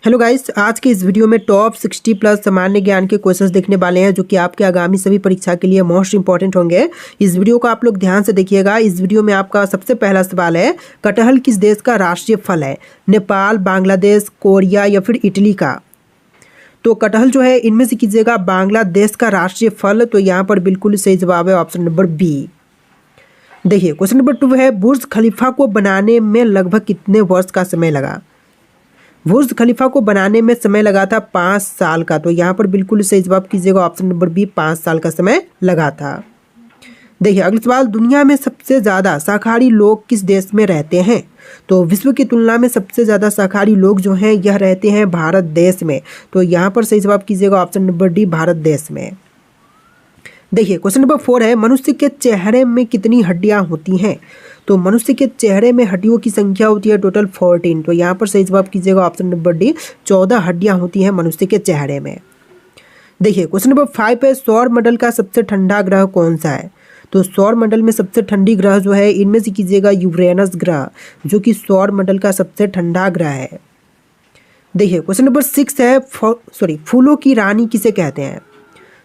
Hello guys, आज के इस वीडियो में टॉप 60 प्लस सामान्य ज्ञान के क्वेश्चंस देखने वाले हैं जो कि आपके आगामी सभी परीक्षा के लिए मोस्ट इंपॉर्टेंट होंगे। इस वीडियो को आप लोग ध्यान से देखिएगा। इस वीडियो में आपका सबसे पहला सवाल है, कटहल किस देश का राष्ट्रीय फल है? नेपाल, बांग्लादेश, कोरिया या फिर इटली का? तो कटहल जो है इनमें से कीजिएगा बांग्लादेश का राष्ट्रीय फल। तो यहाँ पर बिल्कुल सही जवाब है ऑप्शन नंबर बी। देखिए क्वेश्चन नंबर 2 है, बुर्ज खलीफा को बनाने में लगभग कितने वर्ष का समय लगा? बुर्ज खलीफा को बनाने में समय लगा था 5 साल का। तो यहाँ पर बिल्कुल सही जवाब कीजिएगा ऑप्शन नंबर बी, 5 साल का समय लगा था। देखिए अगला सवाल, दुनिया में सबसे ज़्यादा शाकाहारी लोग किस देश में रहते हैं? तो विश्व की तुलना में सबसे ज़्यादा शाकाहारी लोग जो हैं यह रहते हैं भारत देश में। तो यहाँ पर सही जवाब कीजिएगा ऑप्शन नंबर डी, भारत देश में। देखिए क्वेश्चन नंबर 4 है, मनुष्य के चेहरे में कितनी हड्डियां होती हैं? तो मनुष्य के चेहरे में हड्डियों की संख्या होती है टोटल 14। तो यहाँ पर सही जवाब कीजिएगा ऑप्शन नंबर डी, 14 हड्डियां होती हैं मनुष्य के चेहरे में। देखिए क्वेश्चन नंबर 5 है, सौर मंडल का सबसे ठंडा ग्रह कौन सा है? तो सौर मंडल में सबसे ठंडी ग्रह जो है इनमें से कीजिएगा यूरेनस ग्रह, जो कि सौर मंडल का सबसे ठंडा ग्रह है। देखिए क्वेश्चन नंबर 6 है, फूलों की रानी किसे कहते हैं?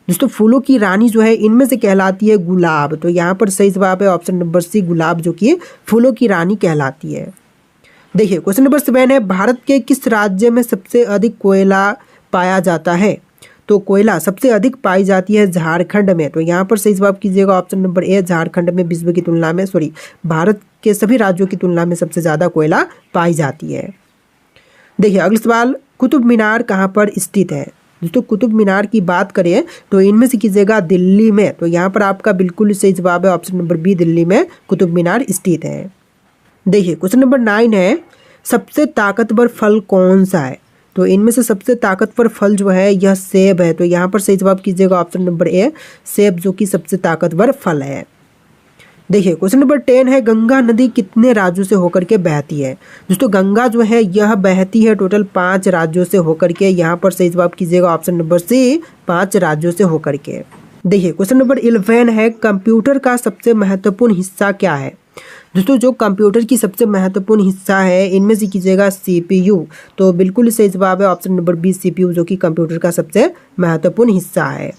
दोस्तों फूलों की रानी जो है इनमें से कहलाती है गुलाब। तो यहाँ पर सही जवाब है ऑप्शन नंबर सी, गुलाब जो कि फूलों की रानी कहलाती है। देखिए क्वेश्चन नंबर 7 है, भारत के किस राज्य में सबसे अधिक कोयला पाया जाता है? तो कोयला सबसे अधिक पाई जाती है झारखंड में। तो यहाँ पर सही जवाब कीजिएगा ऑप्शन नंबर ए, झारखंड में विश्व की तुलना में भारत के सभी राज्यों की तुलना में सबसे ज़्यादा कोयला पाई जाती है। देखिए अगला सवाल, कुतुब मीनार कहाँ पर स्थित है? दोस्तों कुतुब मीनार की बात करें तो इनमें से कीजिएगा दिल्ली में। तो यहाँ पर आपका बिल्कुल सही जवाब है ऑप्शन नंबर बी, दिल्ली में कुतुब मीनार स्थित है। देखिए क्वेश्चन नंबर 9 है, सबसे ताकतवर फल कौन सा है? तो इनमें से सबसे ताकतवर फल जो है यह सेब है। तो यहाँ पर सही जवाब कीजिएगा ऑप्शन नंबर ए, सेब जो कि सबसे ताकतवर फल है। देखिए क्वेश्चन नंबर 10 है, गंगा नदी कितने राज्यों से होकर के बहती है? दोस्तों गंगा जो है यह बहती है टोटल 5 राज्यों से होकर के। यहाँ पर सही जवाब कीजिएगा ऑप्शन नंबर सी, 5 राज्यों से होकर के। देखिए क्वेश्चन नंबर 11 है, कंप्यूटर का सबसे महत्वपूर्ण हिस्सा क्या है? दोस्तों जो कंप्यूटर की सबसे महत्वपूर्ण हिस्सा है इनमें से कीजिएगा CPU। तो बिल्कुल सही जवाब है ऑप्शन नंबर बी, CPU जो कि कंप्यूटर का सबसे महत्वपूर्ण हिस्सा है।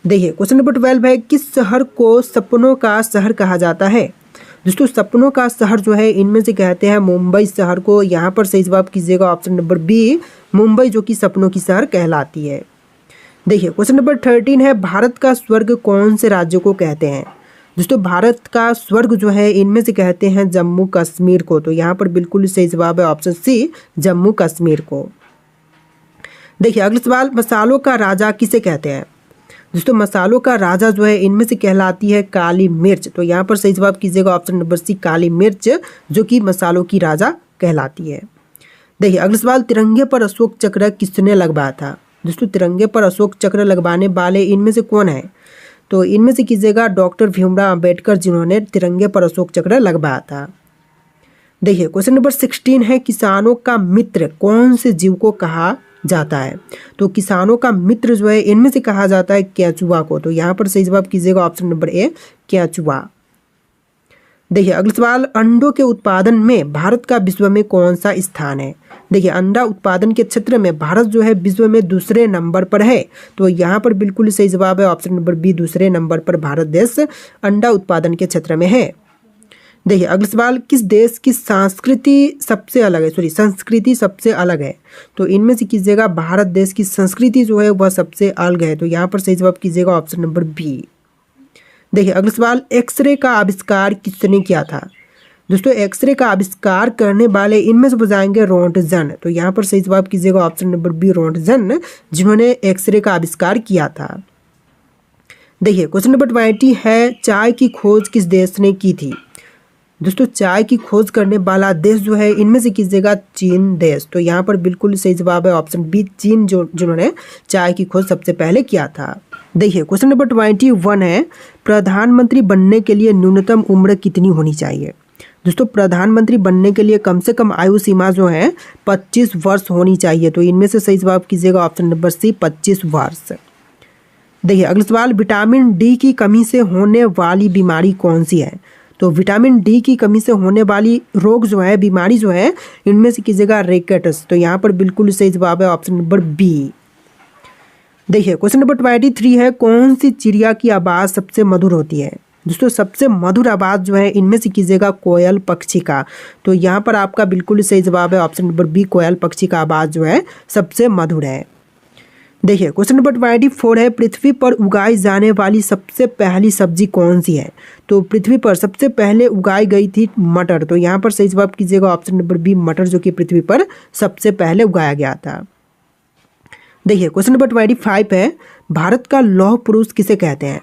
देखिए क्वेश्चन नंबर 12 है, किस शहर को सपनों का शहर कहा जाता है? दोस्तों सपनों का शहर जो है इनमें से कहते हैं मुंबई शहर को। यहाँ पर सही जवाब कीजिएगा ऑप्शन नंबर बी, मुंबई जो कि सपनों की शहर कहलाती है। देखिए क्वेश्चन नंबर 13 है, भारत का स्वर्ग कौन से राज्य को कहते हैं? दोस्तों भारत का स्वर्ग जो है इनमें से कहते हैं जम्मू कश्मीर को। तो यहाँ पर बिल्कुल सही जवाब है ऑप्शन सी, जम्मू कश्मीर को। देखिए अगला सवाल, मसालों का राजा किसे कहते हैं? दोस्तों मसालों का राजा जो है इनमें से कहलाती है काली मिर्च। तो यहाँ पर सही जवाब कीजिएगा ऑप्शन नंबर सी, काली मिर्च जो कि मसालों की राजा कहलाती है। देखिए अगला सवाल, तिरंगे पर अशोक चक्र किसने लगवाया था? दोस्तों तिरंगे पर अशोक चक्र लगवाने वाले इनमें से कौन है? तो इनमें से कीजिएगा डॉक्टर भीमराव अंबेडकर, जिन्होंने तिरंगे पर अशोक चक्र लगवाया था। देखिए क्वेश्चन नंबर 16 है, किसानों का मित्र कौन से जीव को कहा जाता है? तो किसानों का मित्र जो है इनमें से कहा जाता है केंचुआ को। तो यहाँ पर सही जवाब कीजिएगा ऑप्शन नंबर ए, केंचुआ। देखिए अगला सवाल, अंडों के उत्पादन में भारत का विश्व में कौन सा स्थान है? देखिए अंडा उत्पादन के क्षेत्र में भारत जो है विश्व में दूसरे नंबर पर है। तो यहाँ पर बिल्कुल सही जवाब है ऑप्शन नंबर बी, दूसरे नंबर पर भारत देश अंडा उत्पादन के क्षेत्र में है। देखिए अगला सवाल, किस देश की संस्कृति सबसे अलग है? संस्कृति सबसे अलग है। तो इनमें से कीजिएगा भारत देश की संस्कृति जो है वह सबसे अलग है। तो यहाँ पर सही जवाब कीजिएगा ऑप्शन नंबर बी। देखिए अगला सवाल, एक्सरे का आविष्कार किसने किया था? दोस्तों एक्सरे का आविष्कार करने वाले इनमें से बताएंगे रोंटगन। तो यहाँ पर सही जवाब कीजिएगा ऑप्शन नंबर बी, रोंटगन, जिन्होंने एक्सरे का आविष्कार किया था। देखिए क्वेश्चन नंबर 20 है, चाय की खोज किस देश ने की थी? दोस्तों चाय की खोज करने वाला देश जो है इनमें से कीजिएगा चीन देश। तो यहाँ पर बिल्कुल सही जवाब है ऑप्शन बी, चीन, जिन्होंने चाय की खोज सबसे पहले किया था। देखिए क्वेश्चन नंबर 21 है, प्रधानमंत्री बनने के लिए न्यूनतम उम्र कितनी होनी चाहिए? दोस्तों प्रधानमंत्री बनने के लिए कम से कम आयु सीमा जो है 25 वर्ष होनी चाहिए। तो इनमें से सही जवाब कीजिएगा ऑप्शन नंबर सी, 25 वर्ष। देखिए अगला सवाल, विटामिन डी की कमी से होने वाली बीमारी कौन सी है? तो विटामिन डी की कमी से होने वाली रोग जो है, बीमारी जो है, इनमें से कीजिएगा रिकेट्स। तो यहाँ पर बिल्कुल सही जवाब है ऑप्शन नंबर बी। देखिए क्वेश्चन नंबर 23 है, कौन सी चिड़िया की आवाज़ सबसे मधुर होती है? दोस्तों सबसे मधुर आवाज़ जो है इनमें से कीजिएगा कोयल पक्षी का। तो यहाँ पर आपका बिल्कुल सही जवाब है ऑप्शन नंबर बी, कोयल पक्षी का आवाज़ जो है सबसे मधुर है। देखिए क्वेश्चन नंबर 24 है, पृथ्वी पर उगाई जाने वाली सबसे पहली सब्जी कौन सी है? तो पृथ्वी पर सबसे पहले उगाई गई थी मटर। तो यहाँ पर सही जवाब कीजिएगा ऑप्शन नंबर बी, मटर, जो कि पृथ्वी पर सबसे पहले उगाया गया था। देखिए क्वेश्चन नंबर 25 है, भारत का लौह पुरुष किसे कहते हैं?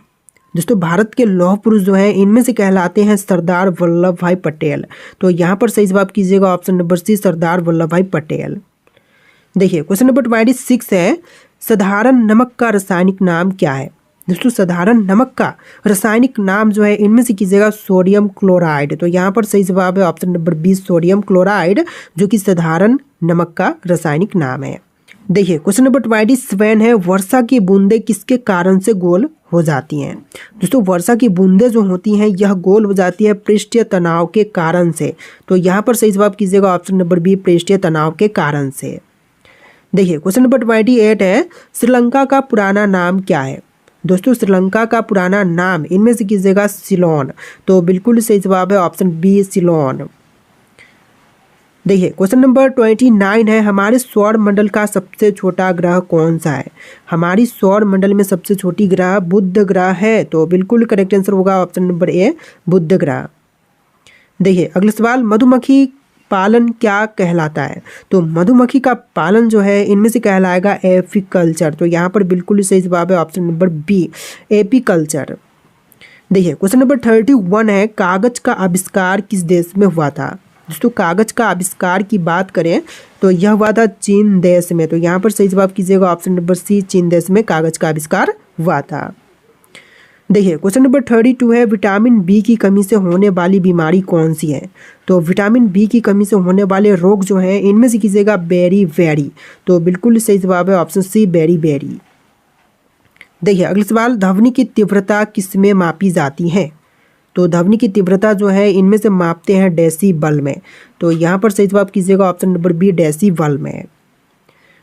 दोस्तों भारत के लौह पुरुष जो हैं इनमें से कहलाते हैं सरदार वल्लभ भाई पटेल। तो यहाँ पर सही जवाब कीजिएगा option number C, Sardar Vallabh भाई पटेल। देखिए क्वेश्चन नंबर 26 है, साधारण नमक का रासायनिक नाम क्या है? दोस्तों साधारण नमक का रासायनिक नाम जो है इनमें से कीजिएगा सोडियम क्लोराइड। तो यहाँ पर सही जवाब है option number B, sodium chloride, जो कि साधारण नमक का रासायनिक नाम है। देखिए क्वेश्चन नंबर 27 है, वर्षा की बूंदें किसके कारण से गोल हो जाती हैं? दोस्तों वर्षा की बूंदें जो होती हैं यह गोल हो जाती है पृष्ठीय तनाव के कारण से। तो यहाँ पर सही जवाब कीजिएगा ऑप्शन नंबर बी, पृष्ठीय तनाव के कारण से। देखिए क्वेश्चन नंबर 28 है, श्रीलंका का पुराना नाम क्या है? दोस्तों श्रीलंका का पुराना नाम इनमें से कीजिएगा सिलोन। तो बिल्कुल सही जवाब है ऑप्शन बी, सिलोन। देखिए क्वेश्चन नंबर 29 है, हमारे सौर मंडल का सबसे छोटा ग्रह कौन सा है? हमारी सौर मंडल में सबसे छोटी ग्रह बुध ग्रह है। तो बिल्कुल करेक्ट आंसर होगा ऑप्शन नंबर ए, बुध ग्रह। देखिए अगला सवाल, मधुमक्खी पालन क्या कहलाता है? तो मधुमक्खी का पालन जो है इनमें से कहलाएगा एपीकल्चर। तो यहाँ पर बिल्कुल सही जवाब है ऑप्शन नंबर बी, एपीकल्चर। देखिए क्वेश्चन नंबर 31 है, कागज का आविष्कार किस देश में हुआ था? दोस्तों कागज का आविष्कार की बात करें तो यह हुआ था चीन देश में। तो यहाँ पर सही जवाब कीजिएगा ऑप्शन नंबर सी, चीन देश में कागज का आविष्कार हुआ था। देखिए क्वेश्चन नंबर 32 है, विटामिन बी की कमी से होने वाली बीमारी कौन सी है? तो विटामिन बी की कमी से होने वाले रोग जो हैं इनमें से कीजिएगा बेरी बेरी। तो बिल्कुल सही जवाब है ऑप्शन सी, बेरी बेरी। देखिए अगला सवाल, ध्वनि की तीव्रता किस में मापी जाती है? तो ध्वनि की तीव्रता जो है इनमें से मापते हैं डेसीबल में। तो यहाँ पर सही जवाब कीजिएगा ऑप्शन नंबर बी, डेसीबल में।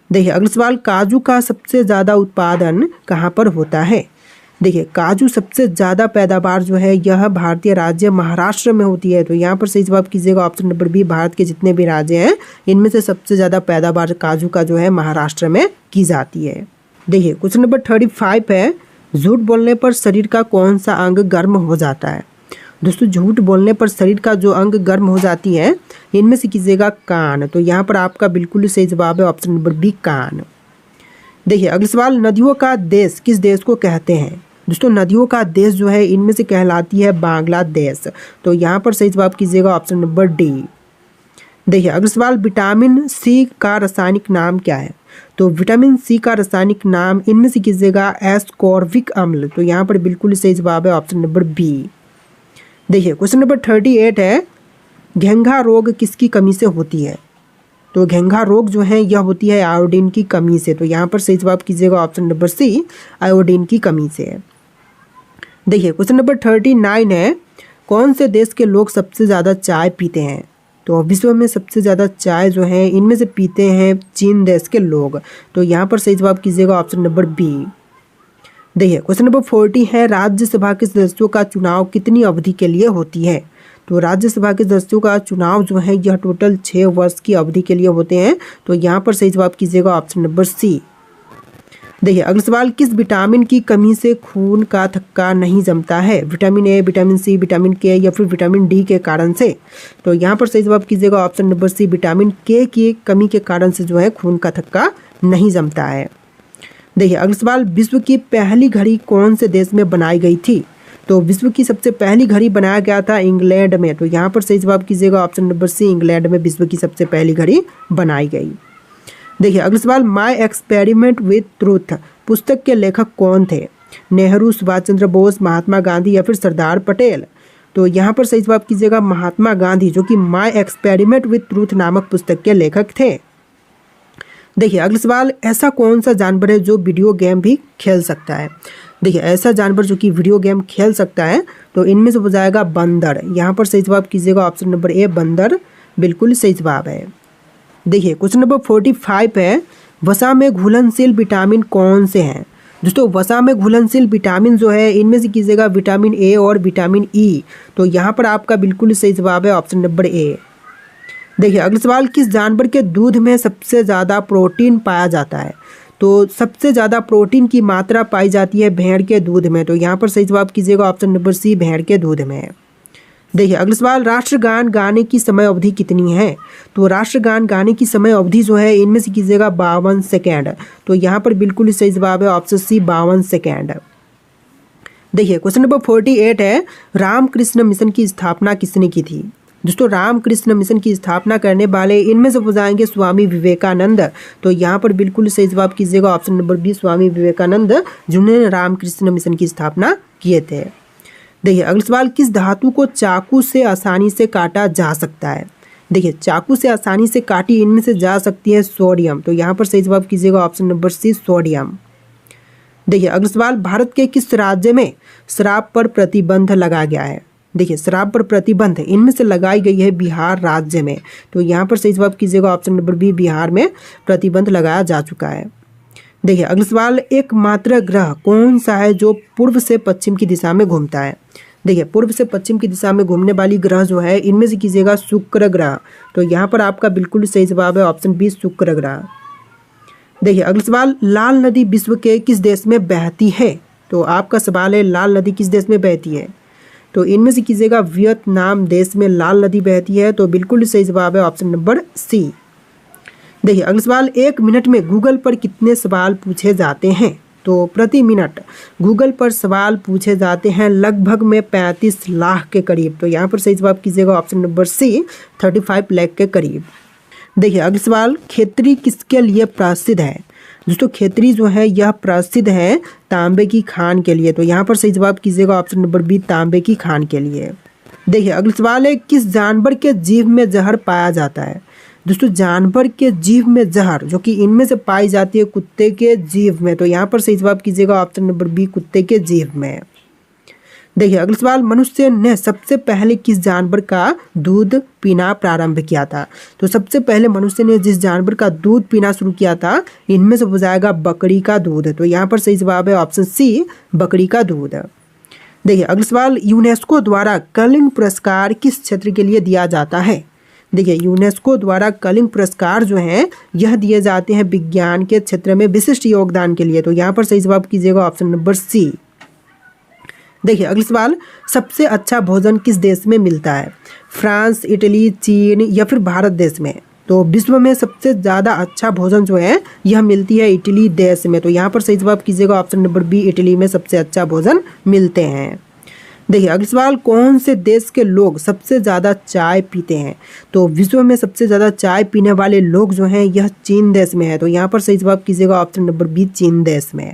देखिए अगला सवाल, काजू का सबसे ज़्यादा उत्पादन कहाँ पर होता है? देखिए काजू सबसे ज़्यादा पैदावार जो है यह भारतीय राज्य महाराष्ट्र में होती है। तो यहाँ पर सही जवाब कीजिएगा ऑप्शन नंबर बी, भारत के जितने भी राज्य हैं इनमें से सबसे ज़्यादा पैदावार काजू का जो है महाराष्ट्र में की जाती है। देखिए क्वेश्चन नंबर 35 है, झूठ बोलने पर शरीर का कौन सा अंग गर्म हो जाता है? दोस्तों झूठ बोलने पर शरीर का जो अंग गर्म हो जाती है इनमें से कीजिएगा कान। तो यहाँ पर आपका बिल्कुल सही जवाब है ऑप्शन नंबर बी, कान। देखिए अगला सवाल, नदियों का देश किस देश को कहते हैं? दोस्तों नदियों का देश जो है इनमें से कहलाती है बांग्लादेश। तो यहाँ पर सही जवाब कीजिएगा ऑप्शन नंबर डी। देखिए अगला सवाल, विटामिन सी का रासायनिक नाम क्या है? तो विटामिन सी का रासायनिक नाम इनमें से कीजिएगा एस्कॉर्बिक अम्ल। तो यहाँ पर बिल्कुल सही जवाब है ऑप्शन नंबर बी। देखिए क्वेश्चन नंबर 38 है, घेंघा रोग किसकी कमी से होती है? तो घेंघा रोग जो है यह होती है आयोडीन की कमी से। तो यहाँ पर सही जवाब कीजिएगा ऑप्शन नंबर सी, आयोडीन की कमी से। देखिए क्वेश्चन नंबर 39 है, कौन से देश के लोग सबसे ज़्यादा चाय पीते हैं? तो विश्व में सबसे ज़्यादा चाय जो है इनमें से पीते हैं चीन देश के लोग। तो यहाँ पर सही जवाब कीजिएगा ऑप्शन नंबर बी। देखिए क्वेश्चन नंबर 40 है, राज्यसभा के सदस्यों का चुनाव कितनी अवधि के लिए होती है? तो राज्यसभा के सदस्यों का चुनाव जो है यह टोटल 6 वर्ष की अवधि के लिए होते हैं। तो यहाँ पर सही जवाब कीजिएगा ऑप्शन नंबर सी। देखिए अगला सवाल, किस विटामिन की कमी से खून का थक्का नहीं जमता है? Vitamin A, vitamin C, vitamin K या फिर विटामिन डी के कारण से? तो यहाँ पर सही जवाब कीजिएगा ऑप्शन नंबर सी, विटामिन के की कमी के कारण से जो है खून का थक्का नहीं जमता है। देखिए अगला सवाल, विश्व की पहली घड़ी कौन से देश में बनाई गई थी? तो विश्व की सबसे पहली घड़ी बनाया गया था इंग्लैंड में। तो यहाँ पर सही जवाब कीजिएगा ऑप्शन नंबर सी, इंग्लैंड में विश्व की सबसे पहली घड़ी बनाई गई। देखिए अगला सवाल, माय एक्सपेरिमेंट विथ ट्रूथ पुस्तक के लेखक कौन थे? नेहरू, सुभाष चंद्र बोस, महात्मा गांधी या फिर सरदार पटेल? तो यहाँ पर सही जवाब कीजिएगा महात्मा गांधी, जो कि माय एक्सपेरिमेंट विथ ट्रूथ नामक पुस्तक के लेखक थे। देखिए अगला सवाल, ऐसा कौन सा जानवर है जो वीडियो गेम भी खेल सकता है? देखिए ऐसा जानवर जो कि वीडियो गेम खेल सकता है, तो इनमें से हो जाएगा बंदर। यहाँ पर सही जवाब कीजिएगा ऑप्शन नंबर ए बंदर, बिल्कुल सही जवाब है। देखिए क्वेश्चन नंबर 45 है, वसा में घुलनशील विटामिन कौन से हैं? दोस्तों वसा में घुलनशील विटामिन जो है इनमें से कीजिएगा विटामिन ए और विटामिन ई। तो यहाँ पर आपका बिल्कुल सही जवाब है ऑप्शन नंबर ए। देखिए अगला सवाल, किस जानवर के दूध में सबसे ज़्यादा प्रोटीन पाया जाता है? तो सबसे ज़्यादा प्रोटीन की मात्रा पाई जाती है भेड़ के दूध में। तो यहाँ पर सही जवाब कीजिएगा ऑप्शन नंबर सी भेड़ के दूध में। देखिए अगला सवाल, राष्ट्रगान गाने की समय अवधि कितनी है? तो राष्ट्रगान गाने की समय अवधि जो है इनमें से कीजिएगा 52 सेकेंड। तो यहाँ पर बिल्कुल सही जवाब है ऑप्शन सी 52 सेकेंड। देखिए क्वेश्चन नंबर 48 है, रामकृष्ण मिशन की स्थापना किसने की थी? दोस्तों रामकृष्ण मिशन की स्थापना करने वाले इनमें से हो जाएंगे स्वामी विवेकानंद। तो यहाँ पर बिल्कुल सही जवाब कीजिएगा option number B Swami Vivekananda, जिन्होंने रामकृष्ण मिशन की स्थापना किए थे। देखिए अगला सवाल, किस धातु को चाकू से आसानी से काटा जा सकता है? देखिए चाकू से आसानी से काटी इनमें से जा सकती है सोडियम। तो यहाँ पर सही जवाब कीजिएगा ऑप्शन नंबर सी सोडियम। देखिए अगला सवाल, भारत के किस राज्य में शराब पर प्रतिबंध लगाया गया है? देखिए शराब पर प्रतिबंध इनमें से लगाई गई है बिहार राज्य में। तो यहाँ पर सही जवाब कीजिएगा ऑप्शन नंबर बी बिहार में प्रतिबंध लगाया जा चुका है। देखिए अगला सवाल, एकमात्र ग्रह कौन सा है जो पूर्व से पश्चिम की दिशा में घूमता है? देखिए पूर्व से पश्चिम की दिशा में घूमने वाली ग्रह जो है इनमें से कीजिएगा शुक्र ग्रह। तो यहाँ पर आपका बिल्कुल सही जवाब है ऑप्शन बी शुक्र ग्रह। देखिए अगला सवाल, लाल नदी विश्व के किस देश में बहती है? तो आपका सवाल है लाल नदी किस देश में बहती है? तो इनमें से कीजिएगा वियतनाम देश में लाल नदी बहती है। तो बिल्कुल सही जवाब है ऑप्शन नंबर सी। देखिए अगला सवाल, 1 मिनट में गूगल पर कितने सवाल पूछे जाते हैं? तो प्रति मिनट गूगल पर सवाल पूछे जाते हैं लगभग में 35 लाख के करीब। तो यहाँ पर सही जवाब कीजिएगा ऑप्शन नंबर सी 35 लाख के करीब। देखिए अगला सवाल, खेतरी किसके लिए प्रसिद्ध है? दोस्तों खेतरी जो है यह प्रसिद्ध है तांबे की खान के लिए। तो यहाँ पर सही जवाब कीजिएगा ऑप्शन नंबर बी तांबे की खान के लिए। देखिए अगला सवाल है, किस जानवर के जीभ में जहर पाया जाता है? दोस्तों जानवर के जीभ में जहर जो कि इनमें से पाई जाती है कुत्ते के जीभ में। तो यहाँ पर सही जवाब कीजिएगा ऑप्शन नंबर बी कुत्ते के जीभ में। देखिए अगला सवाल, मनुष्य ने सबसे पहले किस जानवर का दूध पीना प्रारंभ किया था? तो सबसे पहले मनुष्य ने जिस जानवर का दूध पीना शुरू किया था इनमें से हो जाएगा बकरी का दूध। तो यहाँ पर सही जवाब है ऑप्शन सी बकरी का दूध। देखिए अगला सवाल, यूनेस्को द्वारा कलिंग पुरस्कार किस क्षेत्र के लिए दिया जाता है? देखिए यूनेस्को द्वारा कलिंग पुरस्कार जो हैं यह दिए जाते हैं विज्ञान के क्षेत्र में विशिष्ट योगदान के लिए। तो यहाँ पर सही जवाब कीजिएगा ऑप्शन नंबर सी। देखिए अगला सवाल, सबसे अच्छा भोजन किस देश में मिलता है? फ्रांस, इटली, चीन या फिर भारत देश में? तो विश्व में सबसे ज़्यादा अच्छा भोजन जो है यह मिलती है इटली देश में। तो यहाँ पर सही जवाब कीजिएगा ऑप्शन नंबर बी इटली में सबसे अच्छा भोजन मिलते हैं। देखिए अगला सवाल, कौन से देश के लोग सबसे ज़्यादा चाय पीते हैं? तो विश्व में सबसे ज़्यादा चाय पीने वाले लोग जो हैं यह चीन देश में है। तो यहाँ पर सही जवाब कीजिएगा ऑप्शन नंबर बी चीन देश में।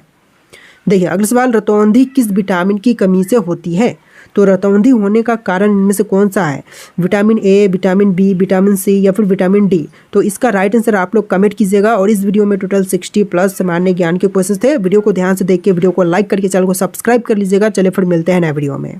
देखिए अगला सवाल, रतौंधी किस विटामिन की कमी से होती है? तो रतौंधी होने का कारण इनमें से कौन सा है? Vitamin A, vitamin B, vitamin C या फिर विटामिन डी? तो इसका राइट आंसर आप लोग कमेंट कीजिएगा। और इस वीडियो में टोटल 60 प्लस सामान्य ज्ञान के क्वेश्चन थे। वीडियो को ध्यान से देख के वीडियो को लाइक करके चैनल को सब्सक्राइब कर लीजिएगा। चलिए फिर मिलते हैं नए वीडियो में।